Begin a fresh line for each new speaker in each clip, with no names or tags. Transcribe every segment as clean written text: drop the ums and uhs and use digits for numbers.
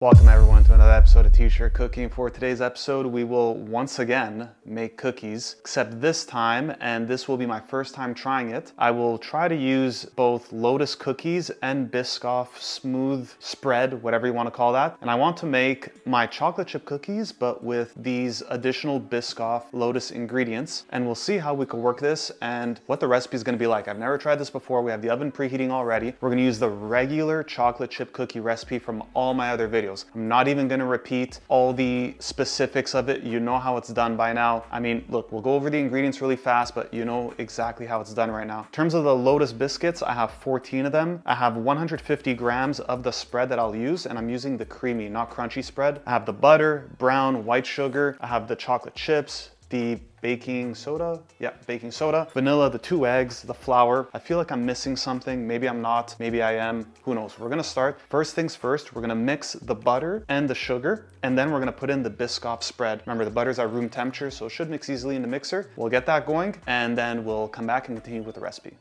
Welcome everyone to another episode of T-Shirt Cooking. For today's episode, we will once again make cookies, except this time, and this will be my first time trying it, I will try to use both Lotus cookies and Biscoff smooth spread, whatever you want to call that. And I want to make my chocolate chip cookies, but with these additional Biscoff Lotus ingredients. And we'll see how we can work this and what the recipe is going to be like. I've never tried this before. We have the oven preheating already. We're going to use the regular chocolate chip cookie recipe from all my other videos. I'm not even gonna repeat all the specifics of it. You know how it's done by now. I mean, look, we'll go over the ingredients really fast, but you know exactly how it's done right now. In terms of the Lotus biscuits, I have 14 of them. I have 150 grams of the spread that I'll use, and I'm using the creamy, not crunchy spread. I have the butter, brown, white sugar. I have the chocolate chips, the baking soda, vanilla, the 2 eggs, the flour. I feel like I'm missing something. Maybe I'm not, maybe I am, who knows. We're gonna start. First things first, we're gonna mix the butter and the sugar, and then we're gonna put in the Biscoff spread. Remember, the butter's at room temperature, so it should mix easily in the mixer. We'll get that going, and then we'll come back and continue with the recipe.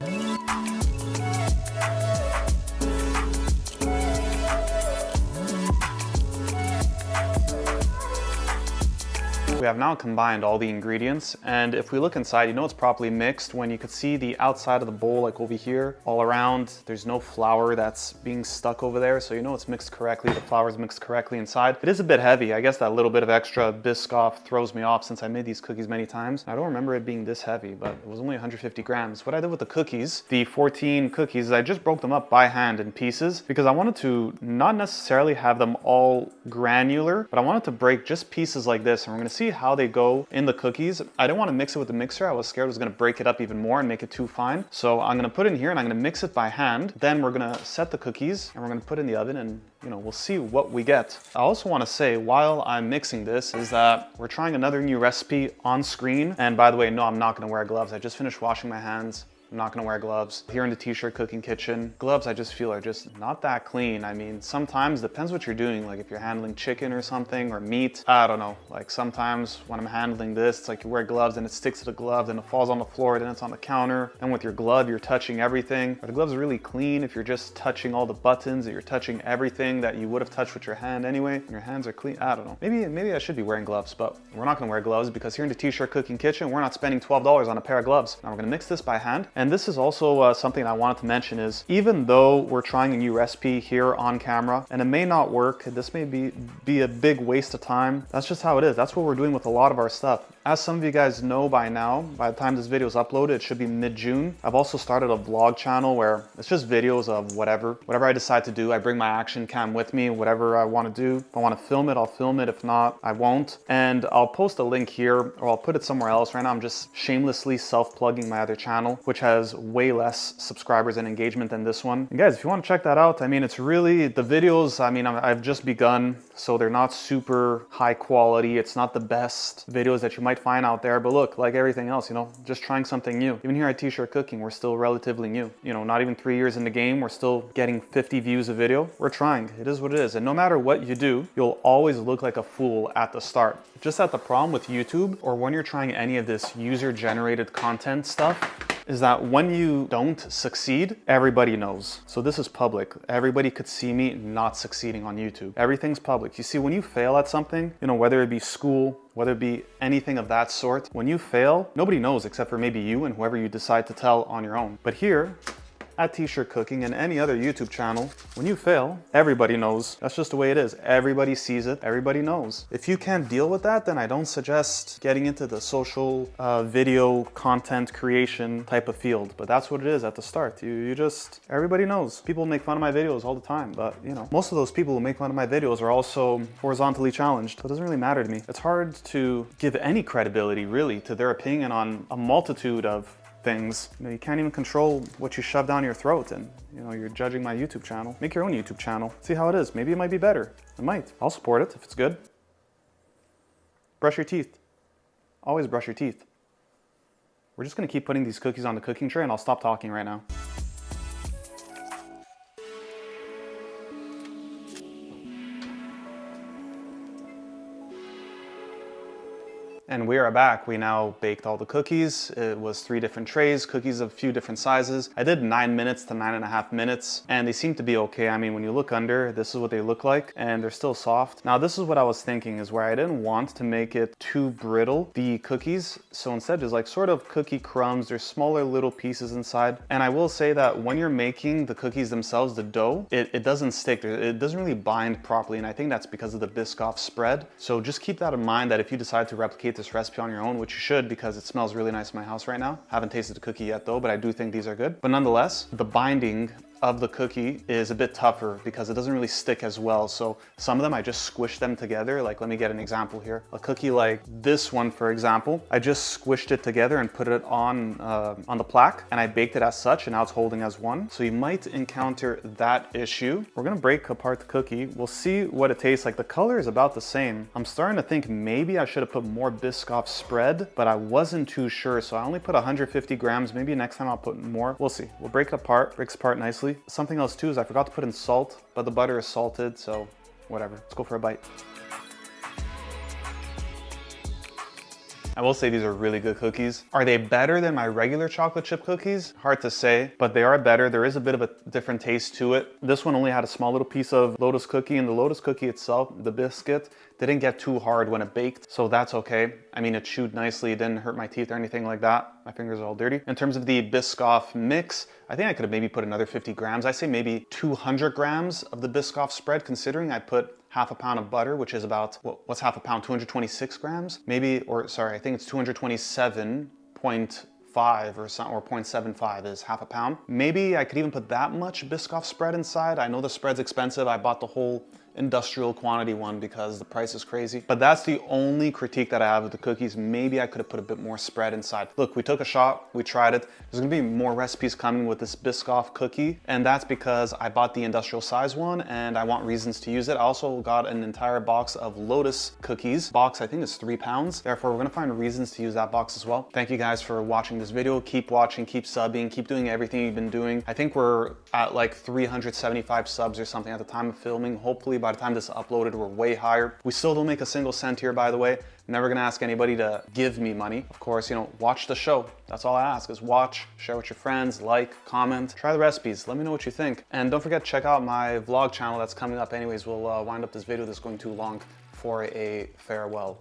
We have now combined all the ingredients, and if we look inside, you know it's properly mixed when you could see the outside of the bowl, like over here, all around. There's no flour that's being stuck over there, so you know it's mixed correctly. The flour is mixed correctly inside. It is a bit heavy. I guess that little bit of extra Biscoff throws me off since I made these cookies many times. I don't remember it being this heavy, but it was only 150 grams. What I did with the cookies, the 14 cookies, is I just broke them up by hand in pieces because I wanted to not necessarily have them all granular, but I wanted to break just pieces like this, and we're gonna see how they go in the cookies. I didn't want to mix it with the mixer. I was scared it was going to break it up even more and make it too fine. So I'm going to put it in here and I'm going to mix it by hand. Then we're going to set the cookies and we're going to put it in the oven, and you know, we'll see what we get. I also want to say while I'm mixing this is that we're trying another new recipe on screen. And by the way, no, I'm not going to wear gloves. I just finished washing my hands. I'm not gonna wear gloves. Here in the T-Shirt Cooking kitchen, gloves I just feel are just not that clean. I mean, sometimes, depends what you're doing. Like if you're handling chicken or something, or meat, I don't know. Like sometimes when I'm handling this, it's like you wear gloves and it sticks to the glove, then it falls on the floor, then it's on the counter. And with your glove, you're touching everything. Are the gloves really clean if you're just touching all the buttons, and you're touching everything that you would have touched with your hand anyway, and your hands are clean? I don't know. Maybe I should be wearing gloves, but we're not gonna wear gloves because here in the T-Shirt Cooking kitchen, we're not spending $12 on a pair of gloves. Now we're gonna mix this by hand. And this is also something I wanted to mention is, even though we're trying a new recipe here on camera, and it may not work, this may be a big waste of time. That's just how it is. That's what we're doing with a lot of our stuff. As some of you guys know by now, by the time this video is uploaded, it should be mid-June. I've also started a vlog channel where it's just videos of whatever I decide to do. I bring my action cam with me, whatever I want to do. If I want to film it, I'll film it. If not, I won't. And I'll post a link here, or I'll put it somewhere else. Right now, I'm just shamelessly self-plugging my other channel, which has way less subscribers and engagement than this one. And guys, if you want to check that out, I mean, it's really, the videos, I mean, I've just begun, so they're not super high quality. It's not the best videos that you might find out there, but look, like everything else, you know, just trying something new. Even here at T-Shirt Cooking, we're still relatively new. You know, not even 3 years in the game, we're still getting 50 views a video. We're trying. It is what it is. And no matter what you do, you'll always look like a fool at the start. Just that the problem with YouTube, or when you're trying any of this user-generated content stuff, is that when you don't succeed, everybody knows. So this is public. Everybody could see me not succeeding on YouTube. Everything's public. You see, when you fail at something, you know, whether it be school, whether it be anything of that sort, when you fail, nobody knows except for maybe you and whoever you decide to tell on your own. But here, at T-Shirt Cooking and any other YouTube channel, when you fail, everybody knows. That's just the way it is. Everybody sees it, everybody knows. If you can't deal with that, then I don't suggest getting into the social video content creation type of field. But that's what it is at the start. You just, everybody knows. People make fun of my videos all the time, but you know, most of those people who make fun of my videos are also horizontally challenged. So it doesn't really matter to me. It's hard to give any credibility really to their opinion on a multitude of things. You know, you can't even control what you shove down your throat, and you know, you're judging my YouTube channel. Make your own YouTube channel. See how it is. Maybe it might be better. It might. I'll support it if it's good. Brush your teeth. Always brush your teeth. We're just gonna keep putting these cookies on the cooking tray, and I'll stop talking right now. And we are back. We now baked all the cookies. It was 3 different trays, cookies of a few different sizes. I did 9 minutes to 9.5 minutes, and they seem to be okay. I mean, when you look under, this is what they look like, and they're still soft. Now, this is what I was thinking, is where I didn't want to make it too brittle, the cookies. So instead, just like sort of cookie crumbs. There's smaller little pieces inside. And I will say that when you're making the cookies themselves, the dough, it doesn't stick. It doesn't really bind properly, and I think that's because of the Biscoff spread. So just keep that in mind, that if you decide to replicate this recipe on your own, which you should because it smells really nice in my house right now. Haven't tasted the cookie yet though, but I do think these are good. But nonetheless, the binding of the cookie is a bit tougher because it doesn't really stick as well. So some of them, I just squish them together. Like, let me get an example here. A cookie like this one, for example, I just squished it together and put it on the plaque, and I baked it as such, and now it's holding as one. So you might encounter that issue. We're gonna break apart the cookie. We'll see what it tastes like. The color is about the same. I'm starting to think maybe I should have put more Biscoff spread, but I wasn't too sure. So I only put 150 grams. Maybe next time I'll put more. We'll see. We'll break it apart. Breaks apart nicely. Something else too is I forgot to put in salt, but the butter is salted, so whatever. Let's go for a bite. I will say these are really good cookies. Are they better than my regular chocolate chip cookies? Hard to say, but they are better. There is a bit of a different taste to it. This one only had a small little piece of Lotus cookie, and the Lotus cookie itself, the biscuit, didn't get too hard when it baked, so that's okay. I mean, it chewed nicely. It didn't hurt my teeth or anything like that. My fingers are all dirty. In terms of the Biscoff mix, I think I could have maybe put another 50 grams. I say maybe 200 grams of the Biscoff spread, considering I put half a pound of butter, which is about, what's half a pound? 226 grams? Maybe, or sorry, I think it's 227.5 or something, or 0.75 is half a pound. Maybe I could even put that much Biscoff spread inside. I know the spread's expensive. I bought the whole industrial quantity one because the price is crazy. But that's the only critique that I have with the cookies. Maybe I could have put a bit more spread inside. Look, we took a shot, we tried it. There's gonna be more recipes coming with this Biscoff cookie, and that's because I bought the industrial size one and I want reasons to use it. I also got an entire box of Lotus cookies. Box, I think it's 3 pounds. Therefore, we're gonna find reasons to use that box as well. Thank you guys for watching this video. Keep watching, keep subbing, keep doing everything you've been doing. I think we're at like 375 subs or something at the time of filming. Hopefully by the time this is uploaded, we're way higher. We still don't make a single cent here, by the way. Never gonna ask anybody to give me money. Of course, you know, watch the show. That's all I ask, is watch, share with your friends, like, comment, try the recipes. Let me know what you think. And don't forget to check out my vlog channel that's coming up anyways. We'll wind up this video that's going too long for a farewell.